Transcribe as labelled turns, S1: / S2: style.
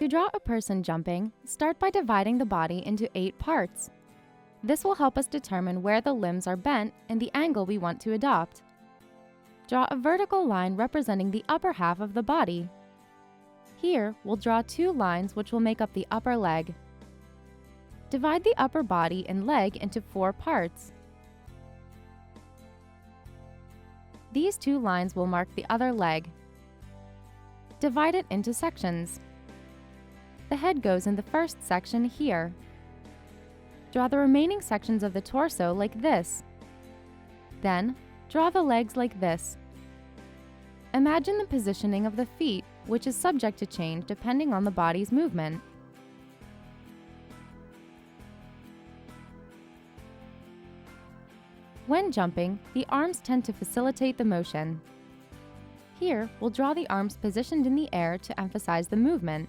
S1: To draw a person jumping, start by dividing the body into 8 parts. This will help us determine where the limbs are bent and the angle we want to adopt. Draw a vertical line representing the upper half of the body. Here, we'll draw 2 lines which will make up the upper leg. Divide the upper body and leg into 4 parts. These 2 lines will mark the other leg. Divide it into sections. The head goes in the first section here. Draw the remaining sections of the torso like this. Then, draw the legs like this. Imagine the positioning of the feet, which is subject to change depending on the body's movement. When jumping, the arms tend to facilitate the motion. Here, we'll draw the arms positioned in the air to emphasize the movement.